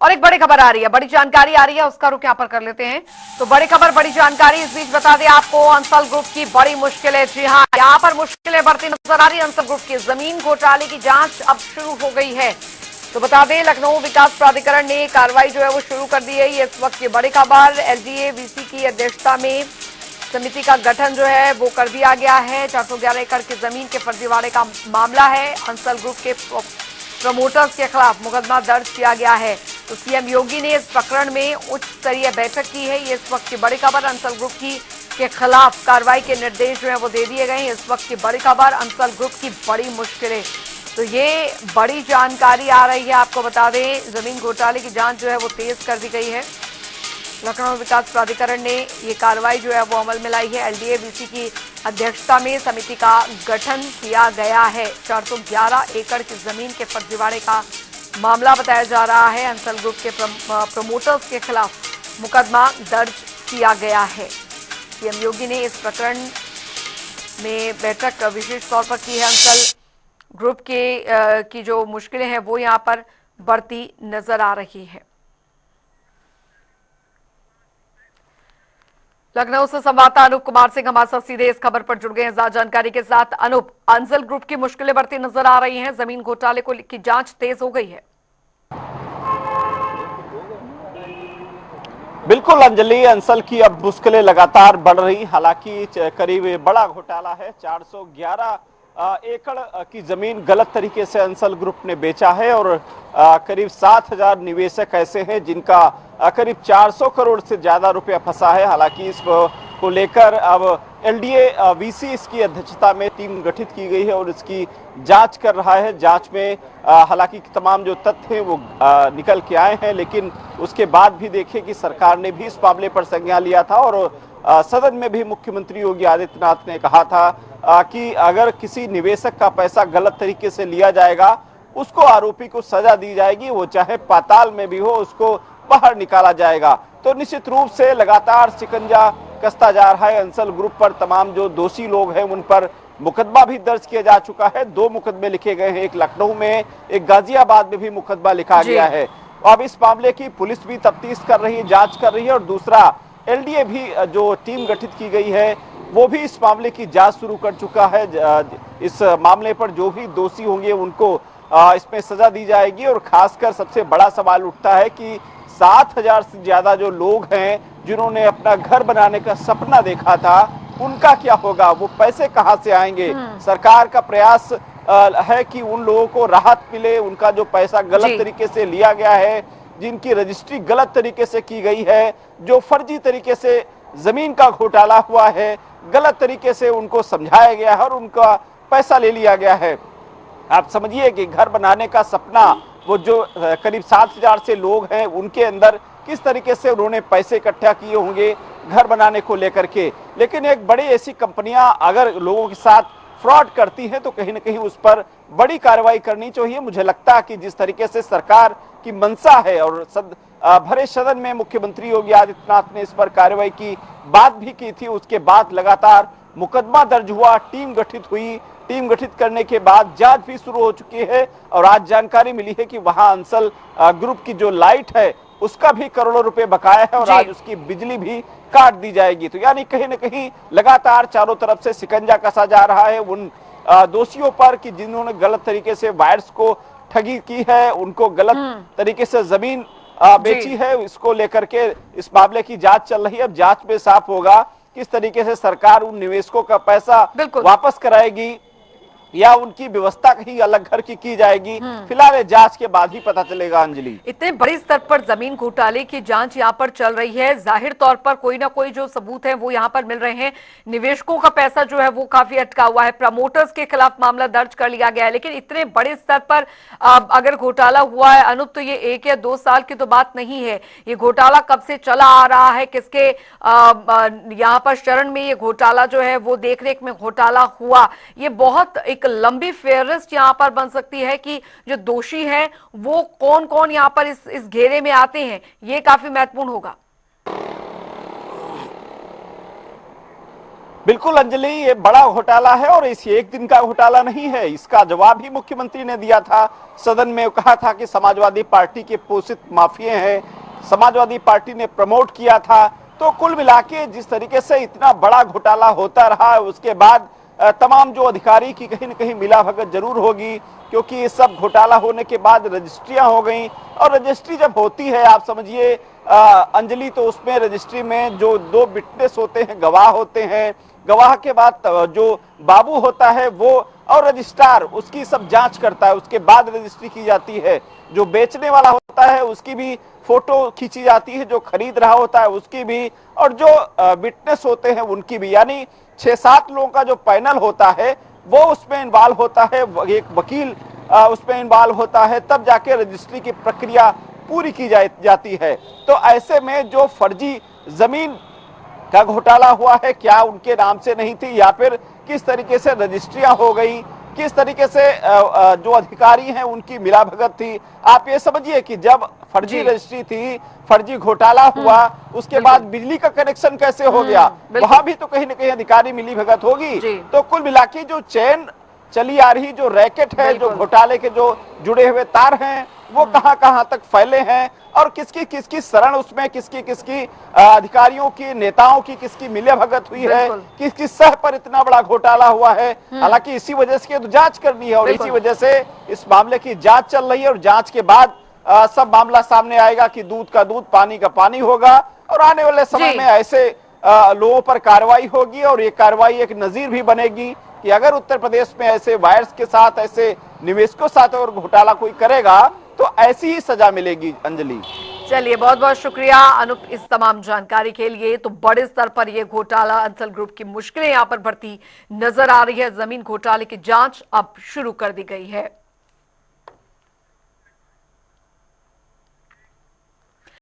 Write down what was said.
और एक बड़ी खबर आ रही है, बड़ी जानकारी आ रही है, उसका रुख यहाँ पर कर लेते हैं। तो बड़ी खबर, बड़ी जानकारी इस बीच बता दें आपको, अंसल ग्रुप की बड़ी मुश्किलें। जी हाँ, यहाँ पर मुश्किलें बढ़ती नजर आ रही है। अंसल ग्रुप की जमीन घोटाले की जांच अब शुरू हो गई है। तो बता दें, लखनऊ विकास प्राधिकरण ने कार्रवाई जो है वो शुरू कर दी है। ये इस वक्त की बड़ी खबर। एलडीए वीसी की अध्यक्षता में समिति का गठन जो है वो कर दिया गया है। 411 एकड़ की जमीन के फर्जीवाड़े का मामला है। अंसल ग्रुप के प्रमोटर्स के खिलाफ मुकदमा दर्ज किया गया है। तो सीएम योगी ने इस प्रकरण में उच्च स्तरीय बैठक की है। ये इस वक्त की बड़ी खबर। अंसल ग्रुप के खिलाफ कार्रवाई के निर्देश जो है वो दे दिए गए हैं। इस वक्त की बड़ी खबर, अंसल ग्रुप की बड़ी मुश्किलें। तो ये बड़ी जानकारी आ रही है। आपको बता दें, जमीन घोटाले की जांच जो है वो तेज कर दी गई है। लखनऊ विकास प्राधिकरण ने ये कार्रवाई जो है वो अमल में लाई है। एलडीए वीसी की अध्यक्षता में समिति का गठन किया गया है। 411 एकड़ की जमीन के फर्जीवाड़े का मामला बताया जा रहा है। अंसल ग्रुप के प्रमोटर्स के खिलाफ मुकदमा दर्ज किया गया है। सीएम योगी ने इस प्रकरण में बैठक विशेष तौर पर की है। अंसल ग्रुप की जो मुश्किलें हैं वो यहाँ पर बढ़ती नजर आ रही है। लखनऊ से संवाददाता अनूप कुमार सिंह हमारे साथ सीधे इस खबर पर जुड़ गए हैं ज्यादा जानकारी के साथ। अनूप, अंसल ग्रुप की मुश्किलें बढ़ती नजर आ रही हैं, जमीन घोटाले को की जांच तेज हो गई है। बिल्कुल अंजलि, अंसल की अब मुश्किलें लगातार बढ़ रही। हालांकि करीब बड़ा घोटाला है। 411 एकड़ की जमीन गलत तरीके से अंसल ग्रुप ने बेचा है और करीब 7,000 निवेशक ऐसे हैं जिनका करीब 400 करोड़ से ज्यादा रुपया फंसा है। हालांकि इस को लेकर अब एलडीए वीसी इसकी अध्यक्षता में टीम गठित की गई है और इसकी जांच कर रहा है। जांच में हालांकि तमाम जो तथ्य हैं वो निकल के आए हैं, लेकिन उसके बाद भी देखिए कि सरकार ने भी इस मामले पर संज्ञान लिया था और सदन में भी मुख्यमंत्री योगी आदित्यनाथ ने कहा था कि अगर किसी निवेशक का पैसा गलत तरीके से लिया जाएगा, उसको आरोपी को सजा दी जाएगी, वो चाहे पाताल में भी हो, उसको बाहर निकाला जाएगा। तो निश्चित रूप से लगातार शिकंजा कसता जा रहा है अंसल ग्रुप पर। तमाम जो दोषी लोग हैं उन पर मुकदमा भी दर्ज किया जा चुका है। 2 मुकदमे लिखे गए हैं, एक लखनऊ में, एक गाजियाबाद में भी मुकदमा लिखा गया है। अब इस मामले की पुलिस भी तफ्तीश कर रही है, जांच कर रही है और दूसरा एलडीए भी जो टीम गठित की गई है वो भी इस मामले की जांच शुरू कर चुका है। इस मामले पर जो भी दोषी होंगे उनको इसमें सजा दी जाएगी। और खासकर सबसे बड़ा सवाल उठता है कि 7,000 से ज्यादा जो लोग हैं जिन्होंने अपना घर बनाने का सपना देखा था, उनका क्या होगा? वो पैसे कहां से आएंगे? सरकार का प्रयास है कि उन लोगों को राहत मिले। उनका जो पैसा गलत तरीके से लिया गया है, जिनकी रजिस्ट्री गलत तरीके से की गई है, जो फर्जी तरीके से जमीन का घोटाला हुआ है, गलत तरीके से उनको समझाया गया है और उनका पैसा ले लिया गया है। आप समझिए कि घर बनाने का सपना, वो जो करीब 7,000 से लोग हैं उनके अंदर किस तरीके से उन्होंने पैसे इकट्ठा किए होंगे घर बनाने को लेकर के। लेकिन एक बड़ी ऐसी कंपनियां अगर लोगों के साथ फ्रॉड करती हैं तो कहीं ना कहीं उस पर बड़ी कार्रवाई करनी चाहिए। मुझे लगता है कि जिस तरीके से सरकार की मंशा है और भरे सदन में मुख्यमंत्री योगी आदित्यनाथ ने इस पर कार्रवाई की बात भी की थी, उसके बाद लगातार मुकदमा दर्ज हुआ, टीम गठित हुई। टीम गठित करने के बाद जांच भी शुरू हो चुकी है और आज जानकारी मिली है कि वहां अंसल ग्रुप की जो लाइट है उसका भी करोड़ों रुपए बकाया है और आज उसकी बिजली भी काट दी जाएगी। तो यानी कहीं ना कहीं लगातार चारों तरफ से शिकंजा कसा जा रहा है उन दोषियों पर कि जिन्होंने गलत तरीके से वायर्स को ठगी की है, उनको गलत तरीके से जमीन बेची है। इसको लेकर के इस मामले की जांच चल रही है। अब जांच में साफ होगा किस तरीके से सरकार उन निवेशकों का पैसा वापस कराएगी या उनकी व्यवस्था कहीं अलग घर की जाएगी। फिलहाल जांच के बाद ही पता चलेगा। अंजलि, इतने बड़े स्तर पर जमीन घोटाले की जांच यहां पर चल रही है, जाहिर तौर पर कोई ना कोई जो सबूत है वो यहां पर मिल रहे हैं। निवेशकों का पैसा जो है वो काफी अटका हुआ है, प्रमोटर्स के खिलाफ मामला दर्ज कर लिया गया है। लेकिन इतने बड़े स्तर पर अगर घोटाला हुआ है अनूप, तो ये 1 या 2 साल की तो बात नहीं है। ये घोटाला कब से चला आ रहा है, किसके यहाँ पर शरण में ये घोटाला जो है वो देखरेख में घोटाला हुआ, ये बहुत एक लंबी फेहरिस्त यहां पर बन सकती है कि जो दोषी हैं वो कौन कौन यहां पर इस घेरे में आते हैं। ये काफी महत्वपूर्ण होगा। बिल्कुल अंजलि, ये बड़ा घोटाला है और इस एक दिन का घोटाला नहीं है। इसका जवाब ही मुख्यमंत्री ने दिया था सदन में। कहा था कि समाजवादी पार्टी के पोषित माफिया हैं, समाजवादी पार्टी ने प्रमोट किया था। तो कुल मिला के जिस तरीके से इतना बड़ा घोटाला होता रहा, उसके बाद तमाम जो अधिकारी की कहीं न कहीं मिलाभगत जरूर होगी, क्योंकि ये सब घोटाला होने के बाद रजिस्ट्रियां हो गई। और रजिस्ट्री जब होती है, आप समझिए अंजलि, तो उसमें रजिस्ट्री में जो दो विटनेस होते हैं, गवाह होते हैं, गवाह के बाद जो बाबू होता है वो और रजिस्ट्रार उसकी सब जांच करता है, उसके बाद रजिस्ट्री की जाती है। जो बेचने वाला होता है उसकी भी फोटो खींची जाती है, जो खरीद रहा होता है उसकी भी, और जो विटनेस होते हैं उनकी भी। यानी 6-7 लोगों का जो पैनल होता है वो उसमें इन्वॉल्व होता है, एक वकील उसमें इन्वॉल्व होता है, तब जाके रजिस्ट्री की प्रक्रिया पूरी की जाती है। तो ऐसे में जो फर्जी जमीन का घोटाला हुआ है, क्या उनके नाम से नहीं थी या फिर किस तरीके से रजिस्ट्रियां हो गई, किस तरीके से जो अधिकारी हैं उनकी मिलाभगत थी। आप ये समझिए कि जब फर्जी रजिस्ट्री थी, फर्जी घोटाला हुआ, उसके बाद बिजली का कनेक्शन कैसे हो गया, वहां भी तो कहीं ना कहीं अधिकारी मिलीभगत होगी। तो कुल मिला के जो चैन चली आ रही, जो रैकेट है, जो घोटाले के जो जुड़े हुए तार हैं, वो कहां तक फैले हैं, और किसकी किसकी शरण उसमें, किसकी किसकी अधिकारियों की, नेताओं की किसकी मिलीभगत हुई है, किसकी सह पर इतना बड़ा घोटाला हुआ है। हालांकि इसी वजह से तो जांच करनी है और इसी वजह से इस मामले की जांच चल रही है, और जांच के बाद सब मामला सामने आएगा कि दूध का दूध पानी का पानी होगा, और आने वाले समय में ऐसे लोगों पर कार्रवाई होगी। और ये कार्रवाई एक नजीर भी बनेगी कि अगर उत्तर प्रदेश में ऐसे वायर्स के साथ, ऐसे निवेशकों साथ और घोटाला कोई करेगा तो ऐसी ही सजा मिलेगी। अंजलि, चलिए, बहुत बहुत शुक्रिया अनूप इस तमाम जानकारी के लिए। तो बड़े स्तर पर यह घोटाला, अंसल ग्रुप की मुश्किलें यहां पर बढ़ती नजर आ रही है। जमीन घोटाले की जांच अब शुरू कर दी गई है।